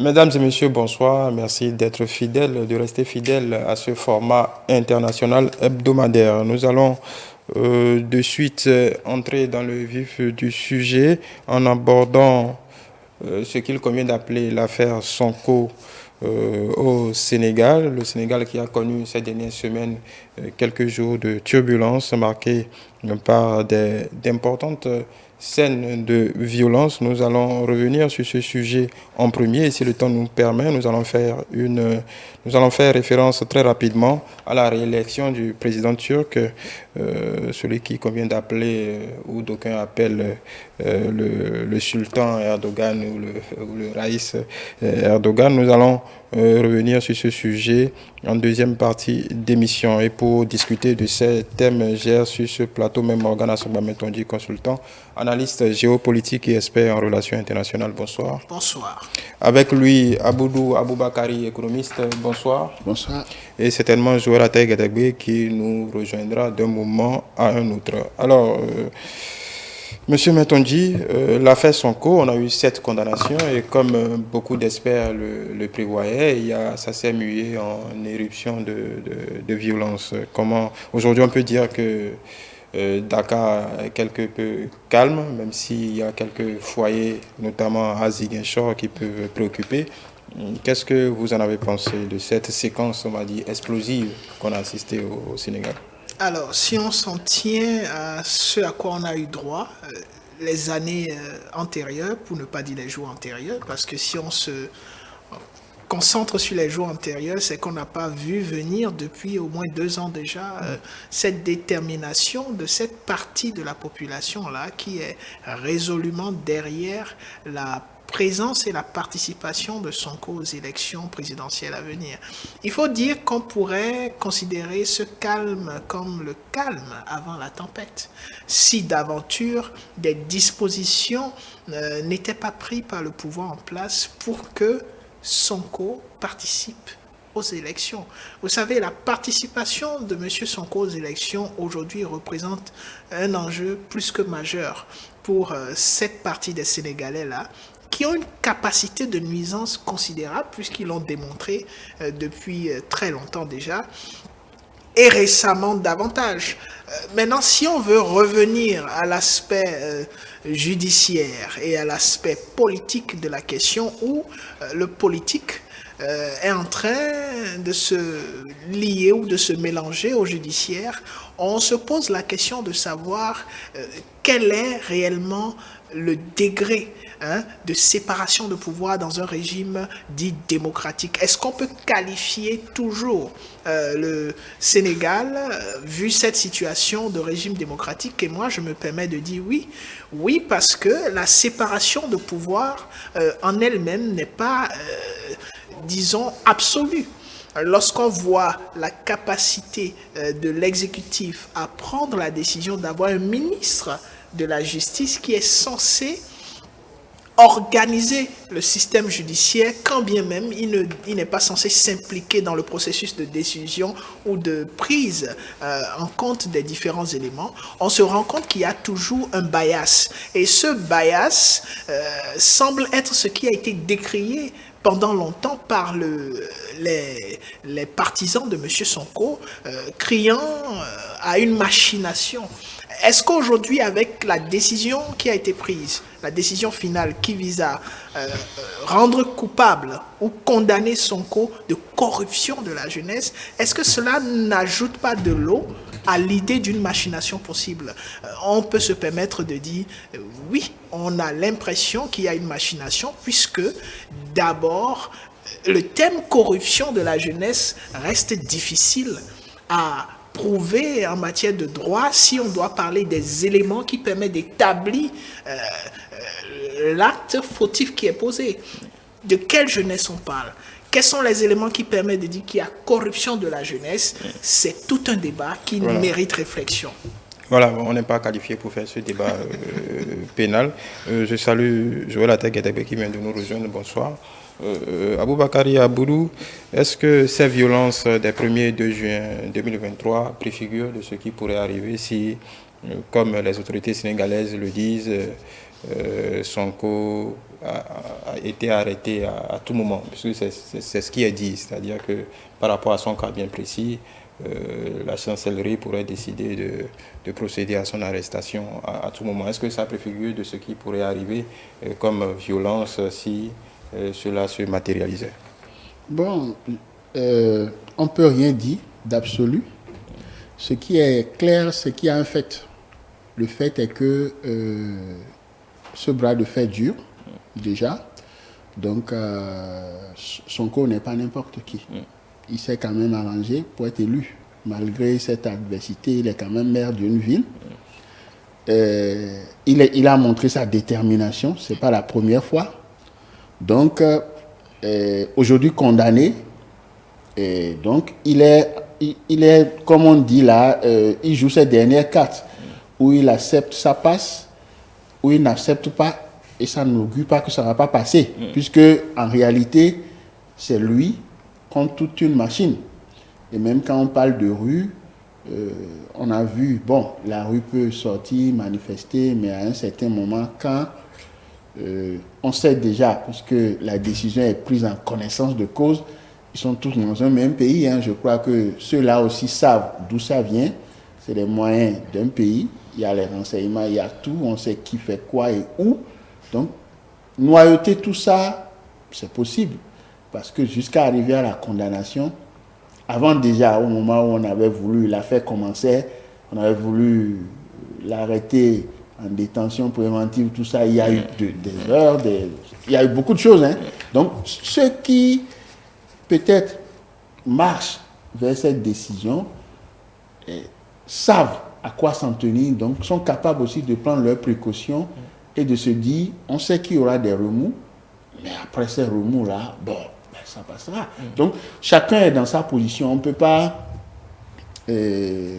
Mesdames et messieurs, bonsoir. Merci d'être fidèles, de rester fidèles à ce format international hebdomadaire. Nous allons de suite entrer dans le vif du sujet en abordant ce qu'il convient d'appeler l'affaire Sonko au Sénégal. Le Sénégal qui a connu ces dernières semaines quelques jours de turbulences marquées par d'importantes scènes de violence. Nous allons revenir sur ce sujet en premier et si le temps nous permet, nous allons faire référence très rapidement à la réélection du président turc, celui qui convient d'appeler, ou d'aucuns appellent le sultan Erdogan ou le Raïs Erdogan. Nous allons revenir sur ce sujet en deuxième partie d'émission. Et pour discuter de ces thèmes, gère sur ce plateau même Morgana Sobametonji, consultant, analyste géopolitique et expert en relations internationales. Bonsoir. Bonsoir. Avec lui, Aboudou Aboubakari, économiste. Bonsoir. Bonsoir. Et certainement Joël Ataï Gadagbe qui nous rejoindra d'un moment à un autre. Alors, Monsieur Metonji, l'affaire Sonko, on a eu 7 condamnations et comme beaucoup d'experts le prévoyaient, ça s'est mué en éruption de violence. Aujourd'hui on peut dire que Dakar est quelque peu calme, même s'il y a quelques foyers, notamment à Ziguinchor, qui peuvent préoccuper. Qu'est-ce que vous en avez pensé de cette séquence, on va dire, explosive qu'on a assistée au Sénégal? Alors, si on s'en tient à ce à quoi on a eu droit, les années antérieures, pour ne pas dire les jours antérieurs, parce que si on se concentre sur les jours antérieurs, c'est qu'on n'a pas vu venir depuis au moins 2 ans déjà cette détermination de cette partie de la population-là qui est résolument derrière la présence et la participation de Sonko aux élections présidentielles à venir. Il faut dire qu'on pourrait considérer ce calme comme le calme avant la tempête, si d'aventure des dispositions n'étaient pas prises par le pouvoir en place pour que Sonko participe aux élections. Vous savez, la participation de M. Sonko aux élections aujourd'hui représente un enjeu plus que majeur pour cette partie des Sénégalais-là, qui ont une capacité de nuisance considérable, puisqu'ils l'ont démontré depuis très longtemps déjà, et récemment davantage. Maintenant, si on veut revenir à l'aspect judiciaire et à l'aspect politique de la question, où le politique est en train de se lier ou de se mélanger au judiciaire, on se pose la question de savoir quel est réellement le degré de séparation de pouvoir dans un régime dit démocratique. Est-ce qu'on peut qualifier toujours le Sénégal, vu cette situation de régime démocratique? Et moi, je me permets de dire oui. Oui, parce que la séparation de pouvoir en elle-même n'est pas, disons, absolue. Lorsqu'on voit la capacité de l'exécutif à prendre la décision d'avoir un ministre de la justice qui est censé organiser le système judiciaire, quand bien même il n'est pas censé s'impliquer dans le processus de décision ou de prise en compte des différents éléments, on se rend compte qu'il y a toujours un bias. Et ce bias semble être ce qui a été décrié pendant longtemps par les partisans de M. Sonko, criant à une machination. Est-ce qu'aujourd'hui, avec la décision qui a été prise, la décision finale qui vise à rendre coupable ou condamner Sonko de corruption de la jeunesse, est-ce que cela n'ajoute pas de l'eau à l'idée d'une machination possible? On peut se permettre de dire, oui, on a l'impression qu'il y a une machination, puisque d'abord, le thème corruption de la jeunesse reste difficile à prouver en matière de droit si on doit parler des éléments qui permettent d'établir l'acte fautif qui est posé. De quelle jeunesse on parle? Quels sont les éléments qui permettent de dire qu'il y a corruption de la jeunesse? C'est tout un débat qui mérite réflexion. Voilà, on n'est pas qualifié pour faire ce débat pénal. Je salue Joël Atek qui vient de nous rejoindre. Bonsoir. Aboubakari Aboudou, est-ce que ces violences des 1er 2 juin 2023 préfigurent de ce qui pourrait arriver si, comme les autorités sénégalaises le disent, Sonko a été arrêté à tout moment, puisque c'est ce qui est dit, c'est-à-dire que par rapport à son cas bien précis, la chancellerie pourrait décider de procéder à son arrestation à tout moment. Est-ce que ça préfigure de ce qui pourrait arriver comme violence si cela se matérialisait? Bon, on ne peut rien dire d'absolu. Ce qui est clair, c'est qu'il y a un fait. Le fait est que ce bras de fer dure, déjà. Donc, Sonko n'est pas n'importe qui. Il s'est quand même arrangé pour être élu. Malgré cette adversité, il est quand même maire d'une ville. Il a montré sa détermination. Ce n'est pas la première fois. Donc, aujourd'hui condamné. Et donc, il est, comme on dit là, il joue ses dernières cartes. Où il accepte, ça passe. Où il n'accepte pas, et ça n'augure pas que ça ne va pas passer. Puisque, en réalité, c'est lui contre toute une machine. Et même quand on parle de rue, on a vu, bon, la rue peut sortir, manifester, mais à un certain moment, quand on sait déjà, puisque la décision est prise en connaissance de cause, ils sont tous dans un même pays. Hein. Je crois que ceux-là aussi savent d'où ça vient. C'est les moyens d'un pays. Il y a les renseignements, il y a tout. On sait qui fait quoi et où. Donc, noyauter tout ça, c'est possible. Parce que jusqu'à arriver à la condamnation, avant déjà, au moment où on avait voulu, l'affaire commençait, on avait voulu l'arrêter en détention préventive, tout ça, il y a eu des heures, il y a eu beaucoup de choses. Hein. Donc, ceux qui, peut-être, marchent vers cette décision, savent à quoi s'en tenir, donc sont capables aussi de prendre leurs précautions et de se dire, on sait qu'il y aura des remous, mais après ces remous-là, bon, ça passera. Donc, chacun est dans sa position. On ne peut pas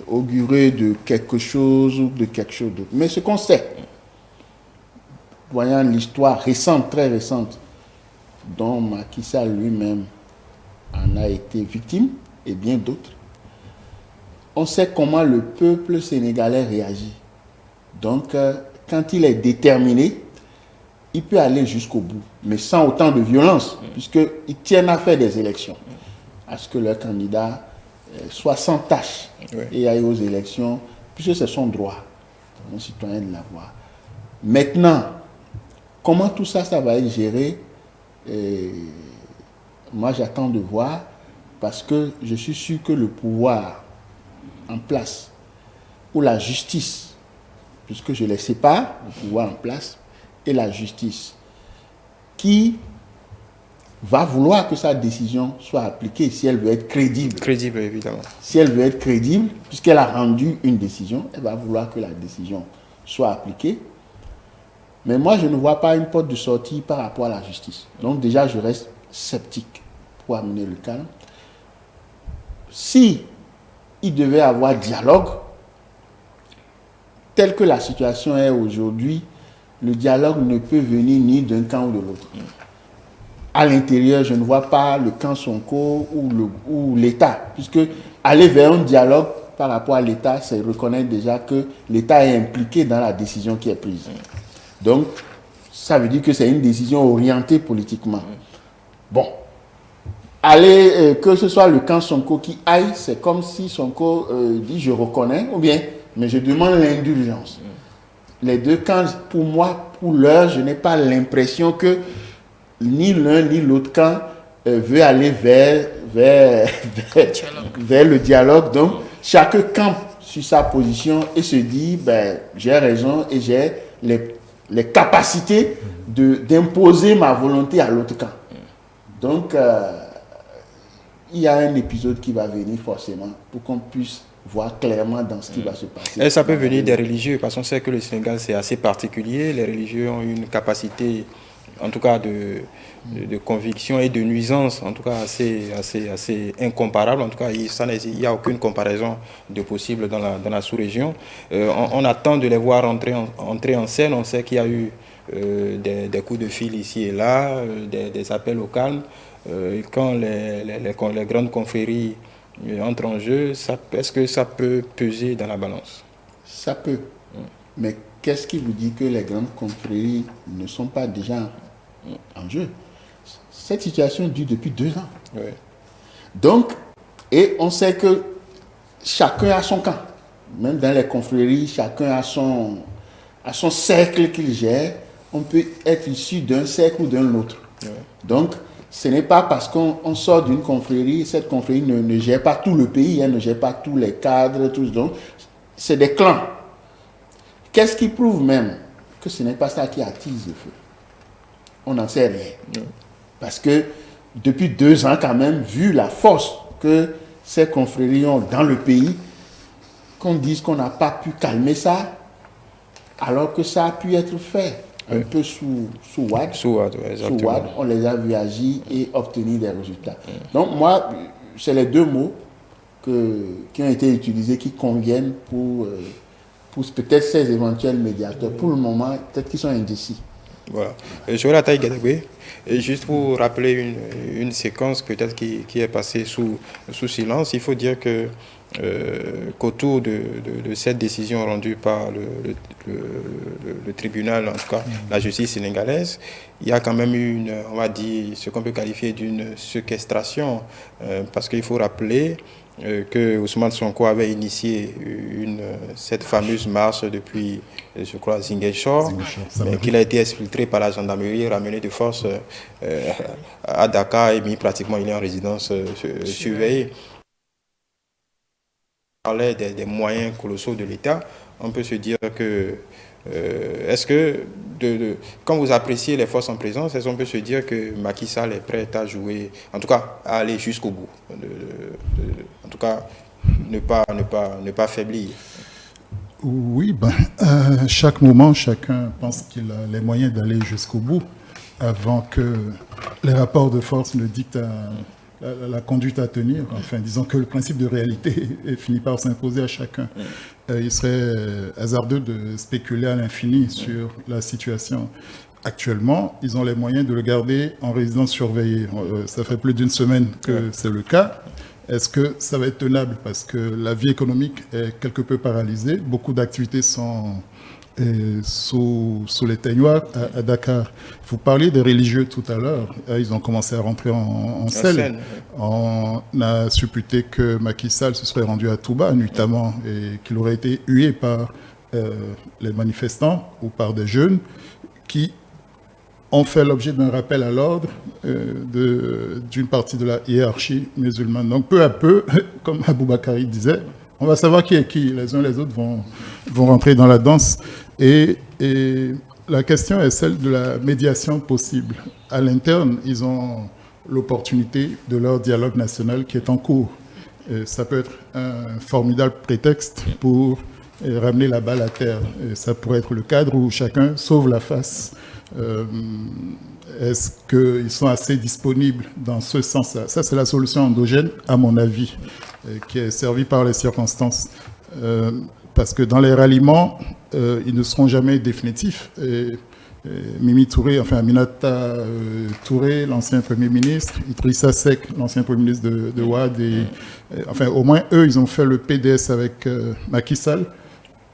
augurer de quelque chose ou de quelque chose d'autre. Mais ce qu'on sait, voyant l'histoire récente, très récente, dont Macky Sall lui-même en a été victime, et bien d'autres, on sait comment le peuple sénégalais réagit. Donc, quand il est déterminé, il peut aller jusqu'au bout, mais sans autant de violence, puisqu'ils tiennent à faire des élections, à ce que leur candidat soit sans tâche et aille aux élections, puisque c'est son droit, un citoyen de l'avoir. Maintenant, comment tout ça, ça va être géré, moi j'attends de voir, parce que je suis sûr que le pouvoir en place, ou la justice, puisque je les sépare, le pouvoir en place, et la justice, qui va vouloir que sa décision soit appliquée si elle veut être crédible. Crédible, évidemment. Si elle veut être crédible, puisqu'elle a rendu une décision, elle va vouloir que la décision soit appliquée. Mais moi, je ne vois pas une porte de sortie par rapport à la justice. Donc déjà, je reste sceptique pour amener le calme. Si il devait avoir dialogue, tel que la situation est aujourd'hui, le dialogue ne peut venir ni d'un camp ou de l'autre. À l'intérieur, je ne vois pas le camp Sonko ou l'État, puisque aller vers un dialogue par rapport à l'État, c'est reconnaître déjà que l'État est impliqué dans la décision qui est prise. Donc, ça veut dire que c'est une décision orientée politiquement. Bon, aller, que ce soit le camp Sonko qui aille, c'est comme si Sonko dit « je reconnais », ou bien mais je demande l'indulgence. Les deux camps, pour moi, pour l'heure, je n'ai pas l'impression que ni l'un ni l'autre camp veut aller vers le dialogue. Donc, chaque camp sur sa position et se dit, j'ai raison et j'ai les capacités d'imposer ma volonté à l'autre camp. Donc, il y a un épisode qui va venir forcément pour qu'on puisse voir clairement dans ce qui va se passer. Et ça peut venir des religieux, parce qu'on sait que le Sénégal, c'est assez particulier. Les religieux ont une capacité, en tout cas, de conviction et de nuisance, en tout cas, assez incomparable. En tout cas, il n'y a aucune comparaison de possible dans la sous-région. On attend de les voir entrer en scène. On sait qu'il y a eu des coups de fil ici et là, des appels au calme. Quand les grandes confréries entrent en jeu, est-ce que ça peut peser dans la balance? Ça peut. Mais qu'est-ce qui vous dit que les grandes confréries ne sont pas déjà en jeu? Cette situation dure depuis 2 ans. Oui. Donc, et on sait que chacun a son camp. Même dans les confréries, chacun a son cercle qu'il gère. On peut être issu d'un cercle ou d'un autre. Oui. Donc, ce n'est pas parce qu'on sort d'une confrérie, cette confrérie ne gère pas tout le pays, elle ne gère pas tous les cadres, donc c'est des clans. Qu'est-ce qui prouve même que ce n'est pas ça qui attise le feu? On n'en sait rien. Parce que depuis 2 ans quand même, vu la force que ces confréries ont dans le pays, qu'on dise qu'on n'a pas pu calmer ça, alors que ça a pu être fait. Un peu sous Wade. Sous Wade, on les a vus agir et obtenir des résultats. Donc moi, c'est les 2 mots qui ont été utilisés qui conviennent pour peut-être ces éventuels médiateurs. Pour le moment, peut-être qu'ils sont indécis. Voilà. Jonathan Gadagwe, juste pour rappeler une séquence peut-être qui est passée sous silence, il faut dire que qu'autour de cette décision rendue par le tribunal, en tout cas la justice sénégalaise, il y a quand même eu on va dire, ce qu'on peut qualifier d'une séquestration, parce qu'il faut rappeler que Ousmane Sonko avait initié cette fameuse marche depuis, je crois, Ziguinchor, mais qu'il a été exfiltré par la gendarmerie, ramené de force à Dakar et mis pratiquement il est en résidence surveillée. On parlait des moyens colossaux de l'État. On peut se dire que est-ce que, quand vous appréciez les forces en présence, est-ce qu'on peut se dire que Macky Sall est prêt à jouer, en tout cas à aller jusqu'au bout, en tout cas ne pas faiblir? Oui, chaque moment, chacun pense qu'il a les moyens d'aller jusqu'au bout avant que les rapports de force ne dictent la conduite à tenir. Enfin, disons que le principe de réalité finit par s'imposer à chacun. Il serait hasardeux de spéculer à l'infini sur la situation. Actuellement, ils ont les moyens de le garder en résidence surveillée. Ça fait plus d'1 semaine que c'est le cas. Est-ce que ça va être tenable? Parce que la vie économique est quelque peu paralysée. Beaucoup d'activités sont sous les teignoirs à Dakar. Vous parliez des religieux tout à l'heure. Ils ont commencé à rentrer en scène. On a supputé que Macky Sall se serait rendu à Touba, nuitamment, et qu'il aurait été hué par les manifestants ou par des jeunes qui ont fait l'objet d'un rappel à l'ordre d'une partie de la hiérarchie musulmane. Donc peu à peu, comme Aboubakari disait, on va savoir qui est qui. Les uns les autres vont rentrer dans la danse. Et la question est celle de la médiation possible. À l'interne, ils ont l'opportunité de leur dialogue national qui est en cours. Ça peut être un formidable prétexte pour ramener la balle à terre. Et ça pourrait être le cadre où chacun sauve la face. Est-ce qu'ils sont assez disponibles dans ce sens-là? Ça, c'est la solution endogène, à mon avis, qui est servie par les circonstances. Parce que dans les ralliements, ils ne seront jamais définitifs. Et Mimi Touré, enfin Aminata Touré, l'ancien Premier ministre, Idrissa Seck, l'ancien Premier ministre de Wade, enfin au moins eux, ils ont fait le PDS avec Macky Sall,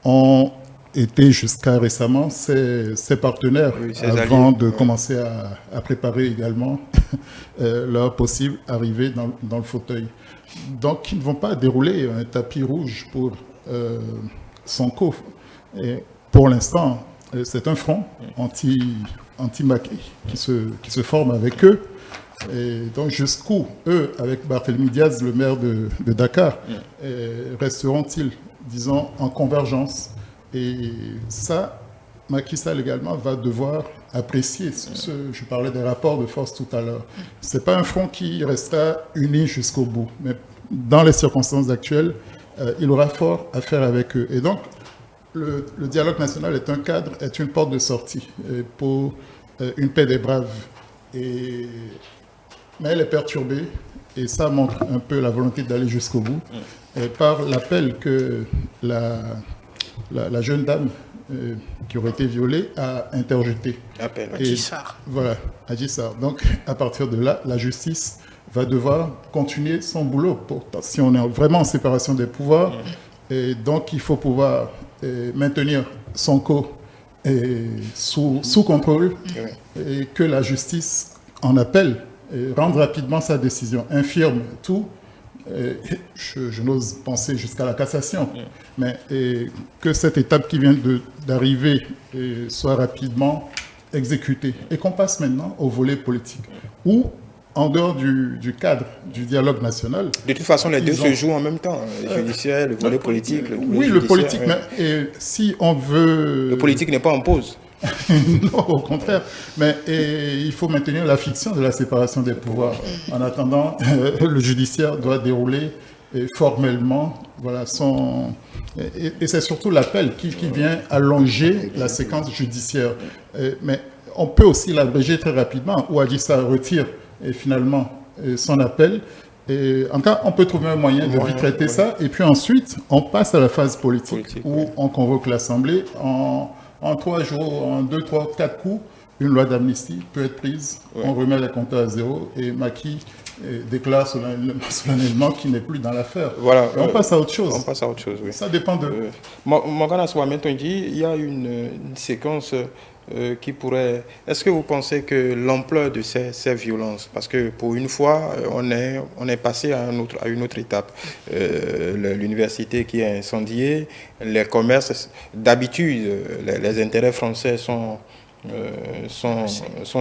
ont été jusqu'à récemment ses partenaires, avant de commencer à préparer également leur possible arrivée dans le fauteuil. Donc ils ne vont pas dérouler un tapis rouge pour Sonko. Et pour l'instant, c'est un front anti-Macky qui se forme avec eux. Et donc jusqu'où, eux, avec Barthélémy Diaz, le maire de Dakar, resteront-ils, disons, en convergence? Et ça, Macky Sall également va devoir apprécier. Je parlais des rapports de force tout à l'heure. Ce n'est pas un front qui restera uni jusqu'au bout. Mais dans les circonstances actuelles, il aura fort à faire avec eux. Et donc, le dialogue national est un cadre, est une porte de sortie pour une paix des braves. Mais elle est perturbée, et ça montre un peu la volonté d'aller jusqu'au bout, par l'appel que la jeune dame qui aurait été violée a interjeté. Adji Sarr. Voilà, Adji Sarr. Donc, à partir de là, la justice va devoir continuer son boulot. Si on est vraiment en séparation des pouvoirs, et donc il faut pouvoir maintenir Sonko sous contrôle, et que la justice en appelle, et rendre rapidement sa décision, infirme tout. Je n'ose penser jusqu'à la cassation, mais que cette étape qui vient d'arriver soit rapidement exécutée et qu'on passe maintenant au volet politique, où, en dehors du cadre du dialogue national... De toute façon, les deux se jouent en même temps, le judiciaire, le volet politique. Le politique, mais si on veut... Le politique n'est pas en pause. Non, au contraire. Mais il faut maintenir la fiction de la séparation des pouvoirs. En attendant, le judiciaire doit dérouler formellement et c'est surtout l'appel qui vient allonger la séquence judiciaire. Mais on peut aussi l'abréger très rapidement, où Adji Sarr retire finalement son appel. En tout cas, on peut trouver un moyen de vite traiter ça. Et puis ensuite, on passe à la phase politique où on convoque l'Assemblée en 3 jours, en 2, 3, 4 coups, une loi d'amnistie peut être prise, on remet les compteurs à zéro et Macky déclare solennellement qu'il n'est plus dans l'affaire. Voilà, on passe à autre chose. On passe à autre chose, oui. Ça dépend de... Morgana Souamentongi, il y a une séquence qui pourrait... Est-ce que vous pensez que l'ampleur de ces violences, parce que pour une fois, on est passé à une autre étape, l'université qui est incendiée, les commerces, d'habitude, les intérêts français sont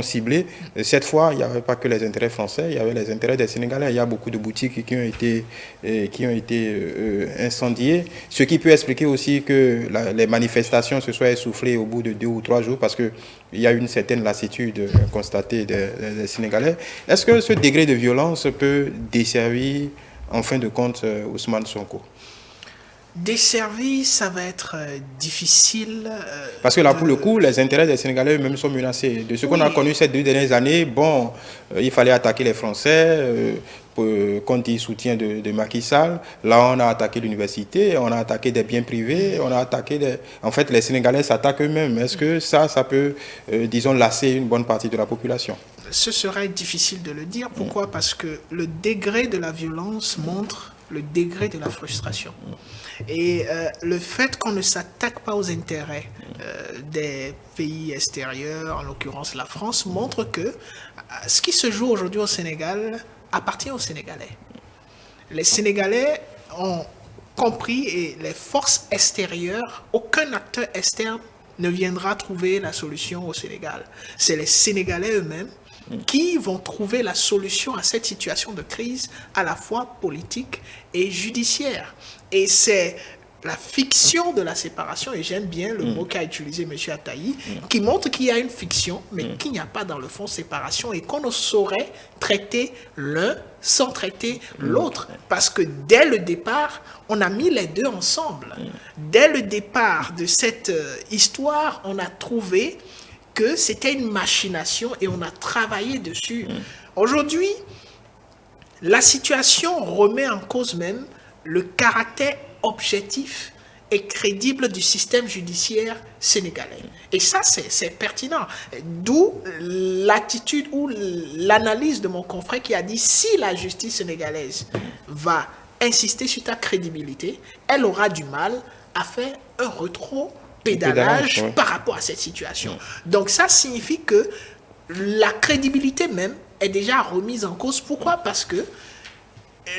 ciblés. Cette fois, il n'y avait pas que les intérêts français, il y avait les intérêts des Sénégalais. Il y a beaucoup de boutiques qui ont été incendiées, ce qui peut expliquer aussi que les manifestations se soient essoufflées au bout de 2 ou 3 jours parce qu'il y a une certaine lassitude constatée des Sénégalais. Est-ce que ce degré de violence peut desservir, en fin de compte, Ousmane Sonko? Desservi, ça va être difficile. Parce que là, pour le coup, les intérêts des Sénégalais eux-mêmes sont menacés. De ce qu'on a connu ces 2 dernières années, il fallait attaquer les Français contre le soutien de Macky Sall. Là, on a attaqué l'université, on a attaqué des biens privés, on a attaqué des... En fait, les Sénégalais s'attaquent eux-mêmes. Est-ce que ça peut, disons, lasser une bonne partie de la population? Ce serait difficile de le dire. Pourquoi? Parce que le degré de la violence montre le degré de la frustration. Et le fait qu'on ne s'attaque pas aux intérêts des pays extérieurs, en l'occurrence la France, montre que ce qui se joue aujourd'hui au Sénégal appartient aux Sénégalais. Les Sénégalais ont compris, et les forces extérieures, aucun acteur externe ne viendra trouver la solution au Sénégal. C'est les Sénégalais eux-mêmes qui vont trouver la solution à cette situation de crise, à la fois politique et judiciaire. Et c'est la fiction de la séparation, et j'aime bien le mot qu'a utilisé M. Attaï, qui montre qu'il y a une fiction, mais qu'il n'y a pas dans le fond séparation, et qu'on ne saurait traiter l'un sans traiter l'autre. Parce que dès le départ, on a mis les deux ensemble. Dès le départ de cette histoire, on a trouvé que c'était une machination et on a travaillé dessus. Aujourd'hui, la situation remet en cause même le caractère objectif et crédible du système judiciaire sénégalais. Et ça, c'est pertinent. D'où l'attitude ou l'analyse de mon confrère qui a dit si la justice sénégalaise va insister sur ta crédibilité, elle aura du mal à faire un rétro-pédalage par rapport à cette situation. Donc ça signifie que la crédibilité même est déjà remise en cause. Pourquoi? Parce que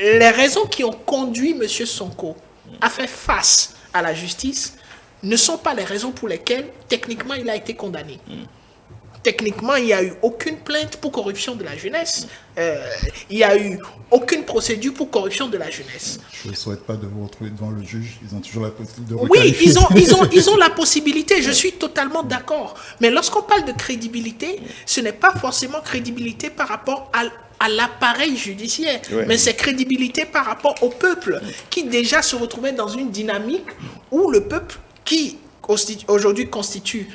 les raisons qui ont conduit M. Sonko à faire face à la justice ne sont pas les raisons pour lesquelles, techniquement, il a été condamné. Techniquement, il n'y a eu aucune plainte pour corruption de la jeunesse. Il n'y a eu aucune procédure pour corruption de la jeunesse. Je ne souhaite pas de vous retrouver devant le juge. Ils ont toujours la possibilité de Oui, requalifier. ils ont la possibilité. Je suis totalement d'accord. Mais lorsqu'on parle de crédibilité, ce n'est pas forcément crédibilité par rapport à l'appareil judiciaire, mais c'est crédibilité par rapport au peuple qui déjà se retrouvait dans une dynamique où le peuple qui aujourd'hui constitue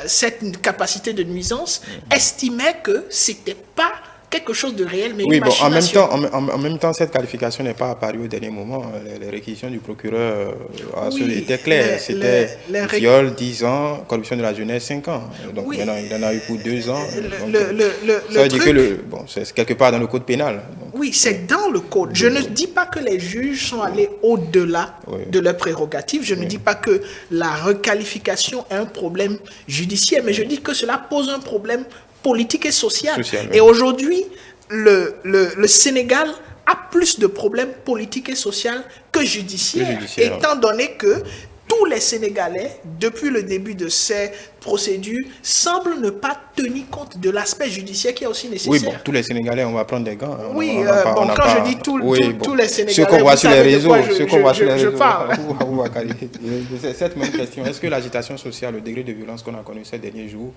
cette capacité de nuisance, estimait que c'était pas quelque chose de réel, mais une machination. En même temps, cette qualification n'est pas apparue au dernier moment. Les réquisitions du procureur étaient claires. C'était viol, 10 ans, corruption de la jeunesse, 5 ans. Donc maintenant, il en a eu pour 2 ans. Ça veut dire que c'est quelque part dans le code pénal. Donc, oui, c'est dans le code. Je ne dis pas que les juges sont allés au-delà de leurs prérogatives. Je ne dis pas que la requalification est un problème judiciaire, mais je dis que cela pose un problème politique et social. Et aujourd'hui, le Sénégal a plus de problèmes politiques et sociaux que judiciaires, étant donné que tous les Sénégalais, depuis le début de ces procédures, semblent ne pas tenir compte de l'aspect judiciaire qui est aussi nécessaire. Oui, bon, tous les Sénégalais, on va prendre des gants. Je dis tous les Sénégalais, ceux qu'on voit sur les réseaux, je parle. Cette même question, est-ce que l'agitation sociale, le degré de violence qu'on a connu ces derniers jours,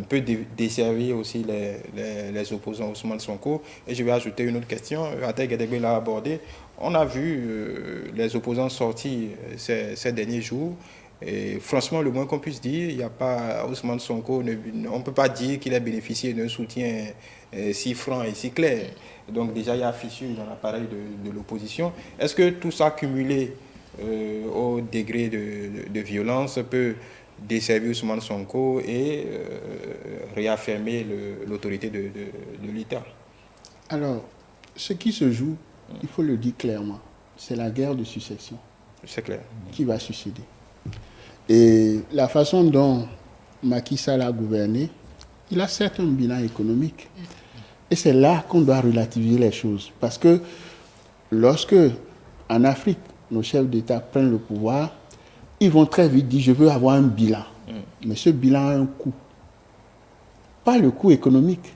peut desservir aussi les opposants Ousmane Sonko? Et je vais ajouter une autre question, Atta Guédégbé l'a abordé. On a vu les opposants sortis ces derniers jours. Et franchement, le moins qu'on puisse dire, il n'y a pas Ousmane Sonko, on ne peut pas dire qu'il a bénéficié d'un soutien si franc et si clair. Donc déjà, il y a fissure dans l'appareil de l'opposition. Est-ce que tout ça cumulé au degré de violence peut desservir Ousmane Sonko et réaffirmer l'autorité de l'État? Alors, ce qui se joue, il faut le dire clairement, c'est la guerre de succession. C'est clair. Qui va succéder. Et la façon dont Macky Sall a gouverné, il a certes un bilan économique. Et c'est là qu'on doit relativiser les choses. Parce que lorsque, en Afrique, nos chefs d'État prennent le pouvoir, ils vont très vite dire « je veux avoir un bilan ». Mais ce bilan a un coût. Pas le coût économique.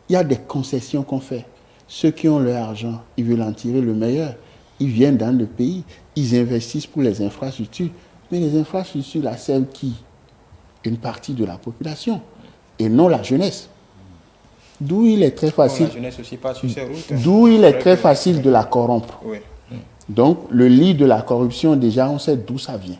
Il y a des concessions qu'on fait. Ceux qui ont leur argent, ils veulent en tirer le meilleur. Ils viennent dans le pays, ils investissent pour les infrastructures. Mais les infrastructures, là, servent qui? Une partie de la population, et non la jeunesse. D'où il est très facile. La jeunesse aussi passe sur ces routes. D'où il est très facile de la corrompre. Oui. Donc, le lit de la corruption, déjà, on sait d'où ça vient.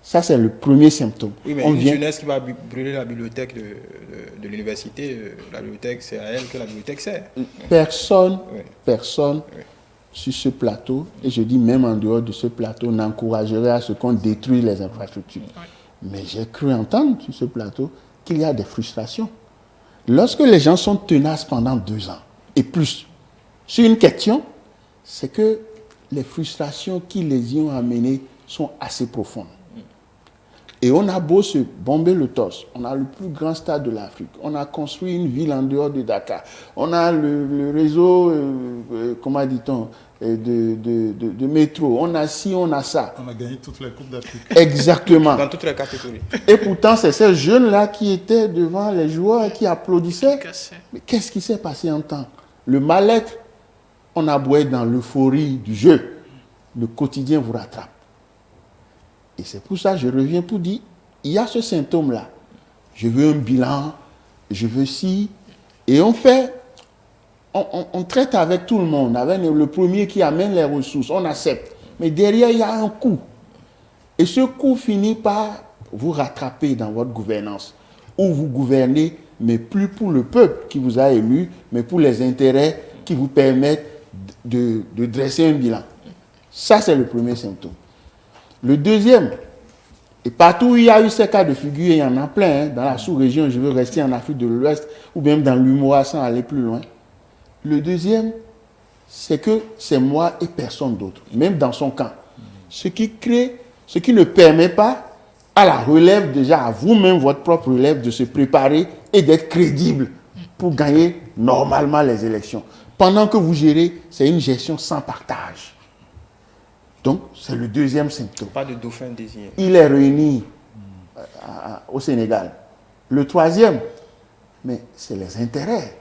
Ça, c'est le premier symptôme. Oui, mais une jeunesse qui va brûler la bibliothèque de l'université, la bibliothèque, c'est à elle que la bibliothèque sert. Personne sur ce plateau, et je dis même en dehors de ce plateau, n'encouragerait à ce qu'on détruise les infrastructures. Mais j'ai cru entendre sur ce plateau qu'il y a des frustrations. Lorsque les gens sont tenaces pendant 2 ans et plus sur une question, c'est que les frustrations qui les y ont amenés sont assez profondes. Et on a beau se bomber le torse, on a le plus grand stade de l'Afrique, on a construit une ville en dehors de Dakar, on a le réseau, comment dit-on, de métro, on a ci, on a ça. On a gagné toutes les coupes d'Afrique. Exactement. Dans toutes les catégories. Et pourtant, c'est ces jeunes-là qui étaient devant les joueurs, qui applaudissaient. Mais qu'est-ce qui s'est passé en temps? Le mal-être, on a beau être dans l'euphorie du jeu, le quotidien vous rattrape. Et c'est pour ça que je reviens pour dire, il y a ce symptôme-là. Je veux un bilan, je veux ci. Et on fait, on traite avec tout le monde, avec le premier qui amène les ressources, on accepte. Mais derrière, il y a un coût. Et ce coût finit par vous rattraper dans votre gouvernance. Où vous gouvernez, mais plus pour le peuple qui vous a élu, mais pour les intérêts qui vous permettent de dresser un bilan. Ça, c'est le premier symptôme. Le deuxième, et partout où il y a eu ces cas de figure, il y en a plein, dans la sous-région, je veux rester en Afrique de l'Ouest, ou même dans l'UMOA sans aller plus loin. Le deuxième, c'est que c'est moi et personne d'autre, même dans son camp. Ce qui ne permet pas à la relève, déjà à vous-même, votre propre relève, de se préparer et d'être crédible pour gagner normalement les élections. Pendant que vous gérez, c'est une gestion sans partage. Donc, c'est le deuxième symptôme. Pas de dauphin désigné. Il est réuni au Sénégal. Le troisième, mais c'est les intérêts.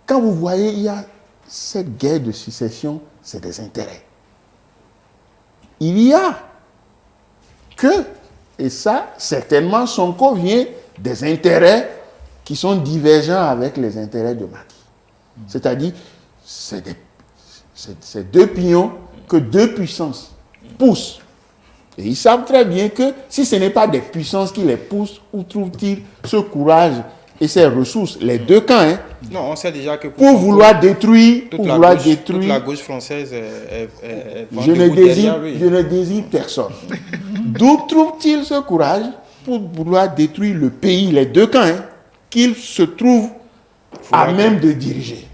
Quand vous voyez, il y a cette guerre de succession, c'est des intérêts. Il y a que, et ça, certainement, Sonko vient des intérêts qui sont divergents avec les intérêts de Macky. C'est-à-dire, c'est deux pions que deux puissances poussent. Et ils savent très bien que si ce n'est pas des puissances qui les poussent, où trouvent-ils ce courage et ces ressources? Les deux camps, hein, Non, on sait déjà que pour vouloir détruire, toute la gauche française est je ne désire personne. D'où trouve-t-il ce courage pour vouloir détruire le pays, les deux camps, hein, qu'ils se trouvent à même de diriger?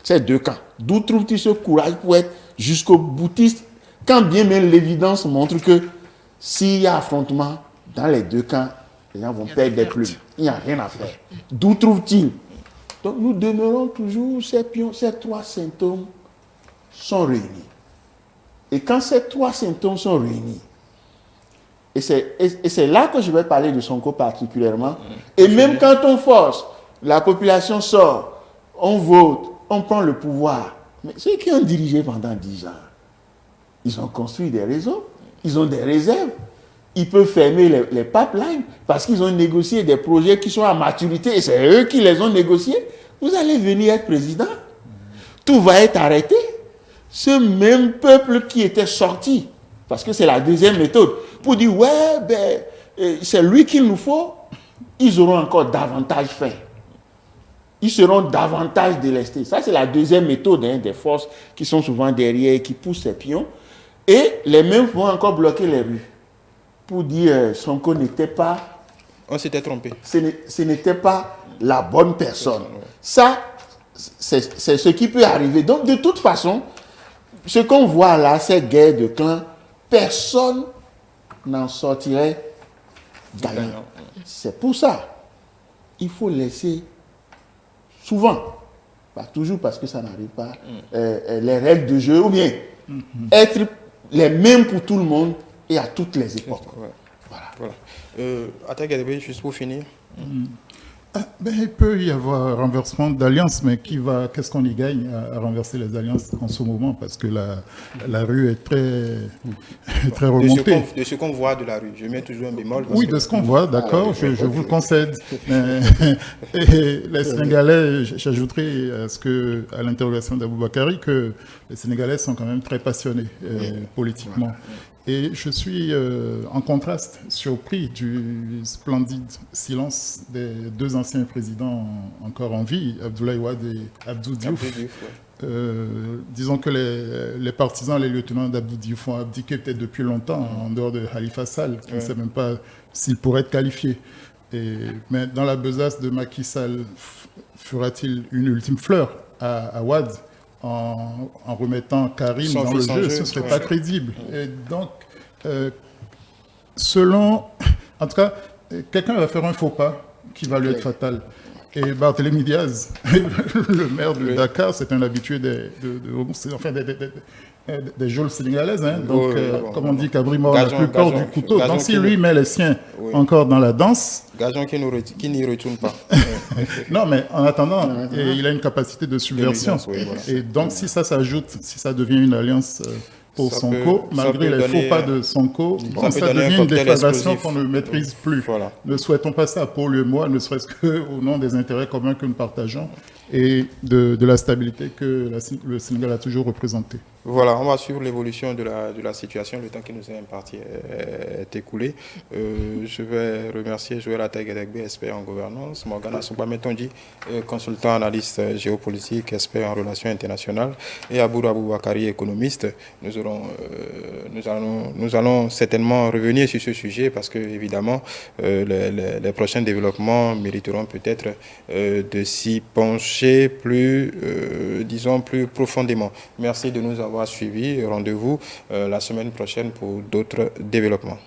Ces deux camps. D'où trouve-t-il ce courage pour être jusqu'au boutiste, quand bien même l'évidence montre que s'il y a affrontement dans les deux camps, les gens vont perdre des plumes. Il n'y a rien à faire. D'où trouve-t-il? Donc nous demeurons toujours ces pions, ces trois symptômes sont réunis. Et quand ces trois symptômes sont réunis, et c'est là que je vais parler de Sonko particulièrement, et même quand on force, la population sort, on vote, on prend le pouvoir, mais ceux qui ont dirigé pendant 10 ans, ils ont construit des réseaux, ils ont des réserves, ils peuvent fermer les pipelines parce qu'ils ont négocié des projets qui sont à maturité et c'est eux qui les ont négociés. Vous allez venir être président, tout va être arrêté. Ce même peuple qui était sorti, parce que c'est la deuxième méthode, pour dire ouais, c'est lui qu'il nous faut, ils auront encore davantage faim. Ils seront davantage délestés. Ça, c'est la deuxième méthode, hein, des forces qui sont souvent derrière, qui poussent ces pions. Et les mêmes vont encore bloquer les rues pour dire Sonko n'était pas... On s'était trompé. Ce n'était pas la bonne personne. Ça, c'est ce qui peut arriver. Donc, de toute façon, ce qu'on voit là, ces guerres de clans, personne n'en sortirait gagnant. C'est pour ça, il faut laisser souvent, pas toujours parce que ça n'arrive pas, les règles de jeu, ou bien être les mêmes pour tout le monde et à toutes les époques. Voilà. Attaque, juste pour finir. Il peut y avoir un renversement d'alliance, mais qu'est-ce qu'on y gagne à renverser les alliances en ce moment? Parce que la rue est très remontée. De ce qu'on voit de la rue, je mets toujours un bémol. Oui, de ce qu'on voit, d'accord, je vous le concède. Et les Sénégalais, j'ajouterai à l'interrogation d'Aboubakari que les Sénégalais sont quand même très passionnés politiquement. Et je suis en contraste surpris du splendide silence des deux anciens présidents encore en vie, Abdoulaye Wade et Abdou Diouf. Disons que les partisans, les lieutenants d'Abdou Diouf ont abdiqué peut-être depuis longtemps, en dehors de Khalifa Sall. On ne sait même pas s'il pourrait être qualifié. Mais dans la besace de Macky Sall, fera-t-il une ultime fleur à Wade en remettant Karim dans le jeu? Ce ne serait pas crédible. Et donc, en tout cas, quelqu'un va faire un faux pas qui va lui être fatal. Et Barthélémy Diaz, le maire de Dakar, c'est un habitué des geôles sénégalaises. Hein. Donc, comme on dit, Cabri mord la plupart du couteau. Donc, si lui met les siens encore dans la danse... Gageons qui n'y retourne pas. Non, mais en attendant, il a une capacité de subversion. Et donc, si ça s'ajoute, si ça devient une alliance... pour Sonko, malgré les faux pas de Sonko, ça devient une déflagration qu'on ne maîtrise plus. Voilà. Ne souhaitons pas ça pour lui et moi, ne serait-ce qu'au nom des intérêts communs que nous partageons et de la stabilité que le Sénégal a toujours représentée. Voilà, on va suivre l'évolution de la situation. Le temps qui nous est imparti est écoulé. Je vais remercier Joël Ataïgadegbe, expert en gouvernance, Morgana Soubametonji, consultant analyste géopolitique, expert en relations internationales, et Aboudou Aboubakari, économiste. Nous allons certainement revenir sur ce sujet parce que, évidemment, les prochains développements mériteront peut-être de s'y pencher plus profondément. Merci de nous avoir suivis. Rendez-vous la semaine prochaine pour d'autres développements.